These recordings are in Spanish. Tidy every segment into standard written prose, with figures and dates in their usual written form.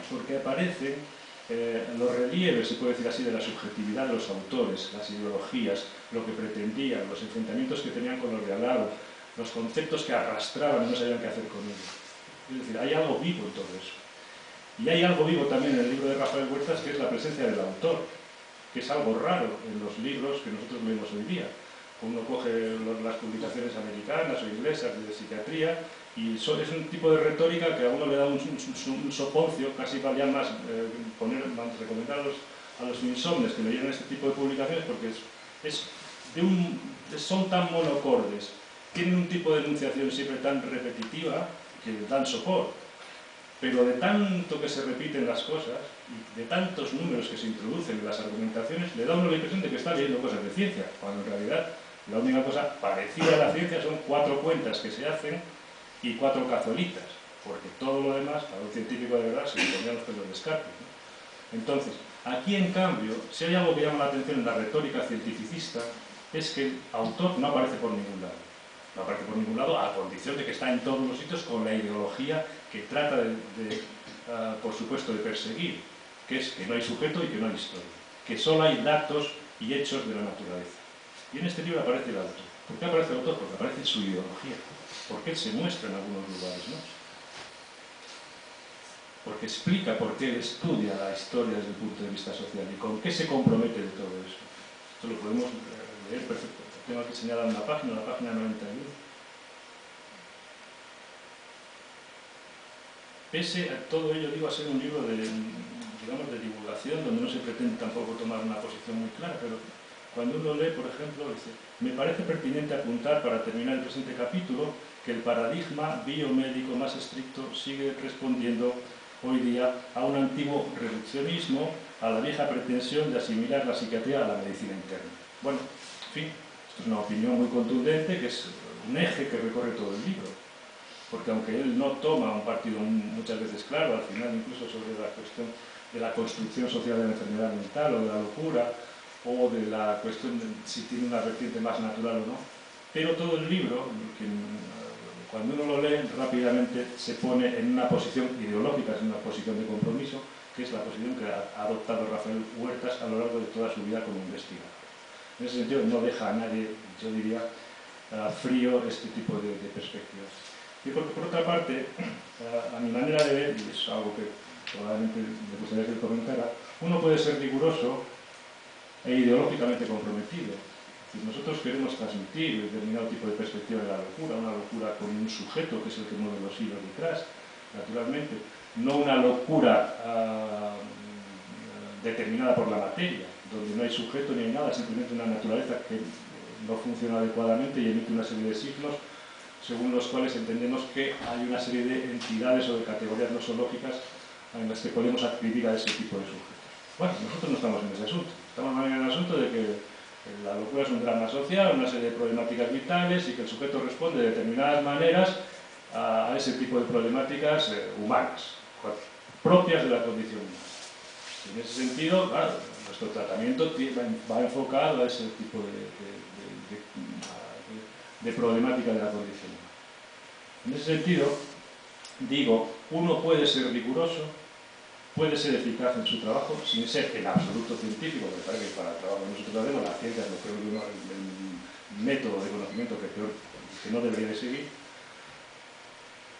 porque aparecen los relieves, se puede decir así, de la subjetividad de los autores, las ideologías, lo que pretendían, los enfrentamientos que tenían con los de al lado, los conceptos que arrastraban y no sabían qué hacer con ellos. Es decir, hay algo vivo en todo eso. Y hay algo vivo también en el libro de Rafael Huertas, que es la presencia del autor, que es algo raro en los libros que nosotros leemos hoy día. Uno coge las publicaciones americanas o inglesas de psiquiatría y es un tipo de retórica que a uno le da un soponcio, casi valía más recomendar a los insomnes que leyeran este tipo de publicaciones, porque son tan monocordes, tienen un tipo de enunciación siempre tan repetitiva que dan sopor. Pero de tanto que se repiten las cosas, y de tantos números que se introducen en las argumentaciones, le da a uno la impresión de que está leyendo cosas de ciencia, cuando en realidad la única cosa parecida a la ciencia son 4 cuentas que se hacen y 4 cazuelitas, porque todo lo demás, para un científico de verdad, se le pondrían los pelos de escarpio, ¿no? Entonces, aquí en cambio, si hay algo que llama la atención en la retórica cientificista, es que el autor no aparece por ningún lado. No aparece por ningún lado, a condición de que está en todos los sitios con la ideología que trata por supuesto, de perseguir, que es que no hay sujeto y que no hay historia, que solo hay datos y hechos de la naturaleza. Y en este libro aparece el autor. ¿Por qué aparece el autor? Porque aparece su ideología, porque él se muestra en algunos lugares, ¿no? Porque explica por qué él estudia la historia desde el punto de vista social y con qué se compromete de todo eso. Esto lo podemos leer perfecto. Tengo aquí señalada una página, la página 91. Pese a todo ello, digo, a ser un libro de, digamos, de divulgación, donde no se pretende tampoco tomar una posición muy clara, pero cuando uno lee, por ejemplo, dice: me parece pertinente apuntar, para terminar el presente capítulo, que el paradigma biomédico más estricto sigue respondiendo hoy día a un antiguo reduccionismo, a la vieja pretensión de asimilar la psiquiatría a la medicina interna. Bueno, en fin, esto es una opinión muy contundente, que es un eje que recorre todo el libro. Porque aunque él no toma un partido muchas veces claro, al final incluso sobre la cuestión de la construcción social de la enfermedad mental o de la locura, o de la cuestión de si tiene una vertiente más natural o no, pero todo el libro, cuando uno lo lee, rápidamente se pone en una posición ideológica, es una posición de compromiso, que es la posición que ha adoptado Rafael Huertas a lo largo de toda su vida como investigador. En ese sentido, no deja a nadie, yo diría, frío este tipo de perspectivas. Y por otra parte, a mi manera de ver, y es algo que probablemente me gustaría que comentara, uno puede ser riguroso e ideológicamente comprometido. Es decir, nosotros queremos transmitir determinado tipo de perspectiva de la locura, una locura con un sujeto que es el que mueve los hilos detrás, naturalmente, no una locura determinada por la materia, donde no hay sujeto ni hay nada, simplemente una naturaleza que no funciona adecuadamente y emite una serie de signos según los cuales entendemos que hay una serie de entidades o de categorías nosológicas en las que podemos adscribir a ese tipo de sujetos. Bueno, nosotros no estamos en ese asunto. Estamos en el asunto de que la locura es un drama social, una serie de problemáticas vitales y que el sujeto responde de determinadas maneras a ese tipo de problemáticas humanas, propias de la condición humana. En ese sentido, claro, nuestro tratamiento va enfocado a ese tipo de problemática de la condición humana. En ese sentido, digo, uno puede ser riguroso, puede ser eficaz en su trabajo, sin ser en absoluto científico, me parece que para el trabajo que nosotros hacemos, la ciencia es lo peor de uno, el método de conocimiento que no debería de seguir,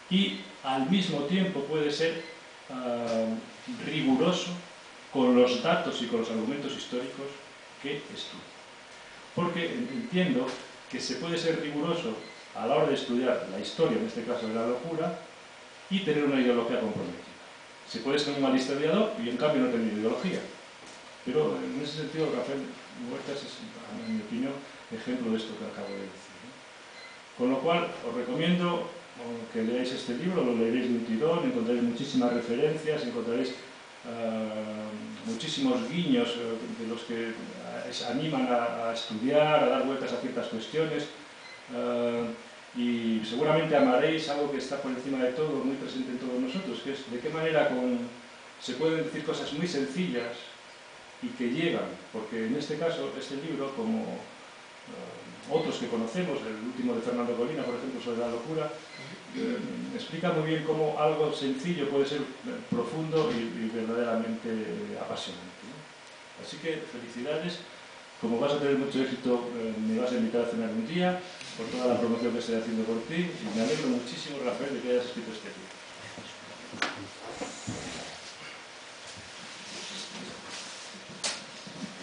y al mismo tiempo puede ser riguroso con los datos y con los argumentos históricos que estudia. Porque entiendo que se puede ser riguroso a la hora de estudiar la historia, en este caso de la locura, y tener una ideología comprometida. Se puede ser un mal historiador y en cambio no tener ideología. Pero en ese sentido, Rafael Huertas es, en mi opinión, ejemplo de esto que acabo de decir, ¿no? Con lo cual, os recomiendo que leáis este libro, lo leeréis de un tirón, encontraréis muchísimas referencias, encontraréis muchísimos guiños de los que animan a estudiar, a dar vueltas a ciertas cuestiones, y seguramente amaréis algo que está por encima de todo, muy presente en todos nosotros, que es de qué manera se pueden decir cosas muy sencillas y que llegan, porque en este caso, este libro, como otros que conocemos, el último de Fernando Colina, por ejemplo, sobre la locura, explica muy bien cómo algo sencillo puede ser profundo y verdaderamente apasionante, ¿no? Así que felicidades. Como vas a tener mucho éxito, me vas a invitar a cenar un día por toda la promoción que estoy haciendo por ti, y me alegro muchísimo, Rafael, de que hayas escrito este libro.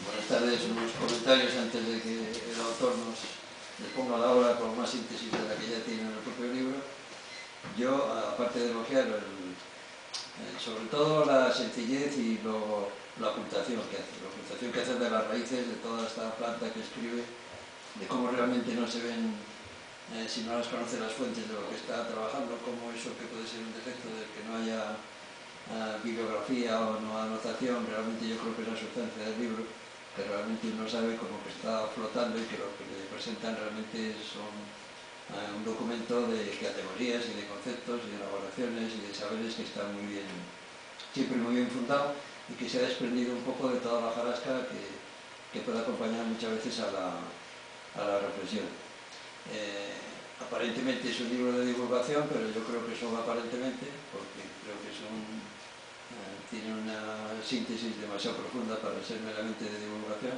Buenas tardes, unos comentarios antes de que el autor nos ponga la obra con más síntesis de la que ya tiene en el propio libro. Yo, aparte de elogiar sobre todo la sencillez y la ocultación que hace de las raíces de toda esta planta que escribe, de cómo realmente no se ven, si no las conoce, las fuentes de lo que está trabajando, cómo eso que puede ser un defecto de que no haya bibliografía o no anotación, realmente yo creo que es la sustancia del libro, que realmente uno sabe como que está flotando y que lo que le presentan realmente son un documento de categorías y de conceptos y de elaboraciones y de saberes que está muy bien, siempre muy bien fundado, y que se ha desprendido un poco de toda la hojarasca que puede acompañar muchas veces a la reflexión. Aparentemente es un libro de divulgación, pero yo creo que solo aparentemente, porque creo que tiene una síntesis demasiado profunda para ser meramente de divulgación,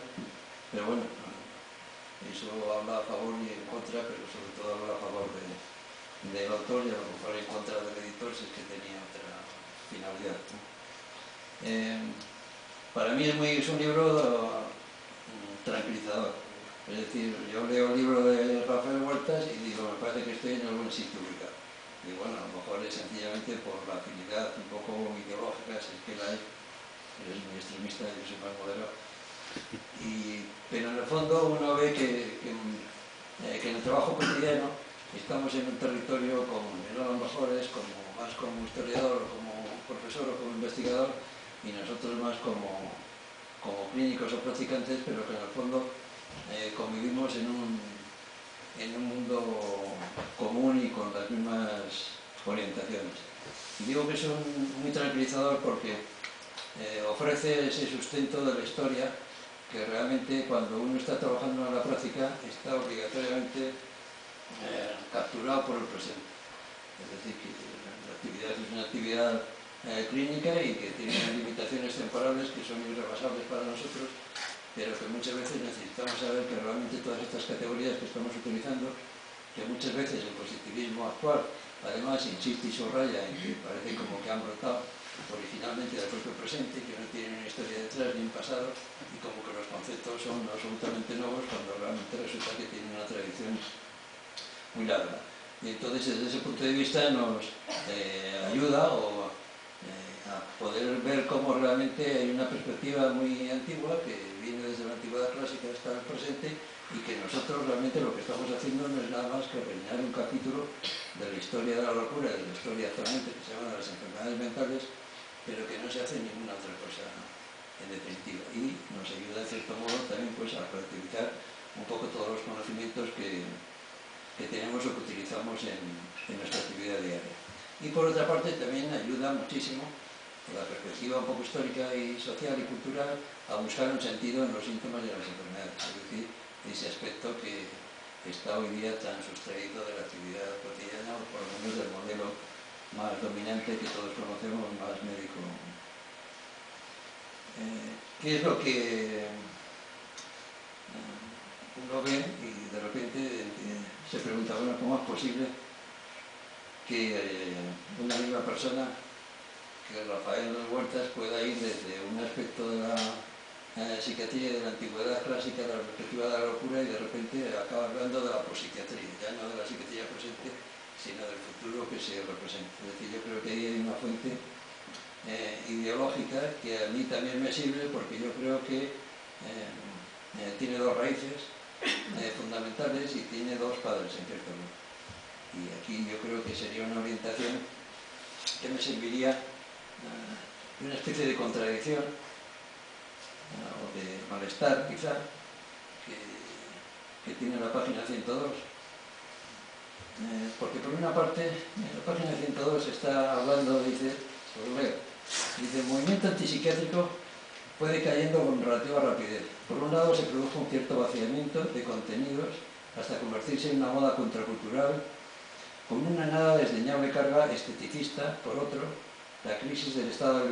pero bueno, eso habla a favor y en contra, pero sobre todo habla a favor del autor y a lo mejor en contra del editor si es que tenía otra finalidad, ¿no? Para mí es un libro tranquilizador. Es decir, yo leo el libro de Rafael Huertas y digo, me parece que estoy en algún sitio ubicado. Y bueno, a lo mejor es sencillamente por la afinidad un poco ideológica, si es que la hay, eres muy extremista y yo soy más moderado. Pero en el fondo uno ve que en el trabajo cotidiano estamos en un territorio común. Él a lo mejor es más como historiador, como profesor o como investigador, y nosotros más como clínicos o practicantes, pero que en el fondo convivimos en un mundo común y con las mismas orientaciones. Y digo que es muy tranquilizador porque ofrece ese sustento de la historia que realmente cuando uno está trabajando en la práctica está obligatoriamente capturado por el presente. Es decir, que la actividad es una actividad clínica y que tiene limitaciones temporales que son irrebasables para nosotros, pero que muchas veces necesitamos saber que realmente todas estas categorías que estamos utilizando, que muchas veces el positivismo actual además insiste y subraya en que parece como que han brotado originalmente del propio presente, que no tienen una historia detrás ni un pasado, y como que los conceptos son absolutamente nuevos cuando realmente resulta que tienen una tradición muy larga. Y entonces desde ese punto de vista nos ayuda a poder ver cómo realmente hay una perspectiva muy antigua que viene desde la antigüedad clásica hasta el presente, y que nosotros realmente lo que estamos haciendo no es nada más que rellenar un capítulo de la historia de la locura, de la historia actualmente que se llama de las enfermedades mentales, pero que no se hace ninguna otra cosa en definitiva, y nos ayuda en cierto modo también pues a relativizar un poco todos los conocimientos que tenemos o que utilizamos en nuestra actividad diaria. Y por otra parte también ayuda muchísimo la perspectiva un poco histórica y social y cultural a buscar un sentido en los síntomas de las enfermedades, es decir, ese aspecto que está hoy día tan sustraído de la actividad cotidiana, o por lo menos del modelo más dominante que todos conocemos, más médico. ¿Qué es lo que uno ve y de repente se pregunta, bueno, ¿cómo es posible que una misma persona, que Rafael Huertas, pueda ir desde un aspecto de la psiquiatría de la antigüedad clásica, de la perspectiva de la locura, y de repente acaba hablando de la psiquiatría, ya no de la psiquiatría presente, sino del futuro que se representa? Es decir, yo creo que ahí hay una fuente ideológica que a mí también me sirve, porque yo creo que tiene dos raíces fundamentales y tiene dos padres en cierto modo. Y aquí yo creo que sería una orientación que me serviría de una especie de contradicción o de malestar quizá que tiene la página 102, porque por una parte en la página 102 está hablando, dice, os leo, dice: el movimiento antipsiquiátrico fue decayendo con relativa rapidez. Por un lado, se produjo un cierto vaciamiento de contenidos hasta convertirse en una moda contracultural con una nada desdeñable carga esteticista. Por otro, la crisis del estado del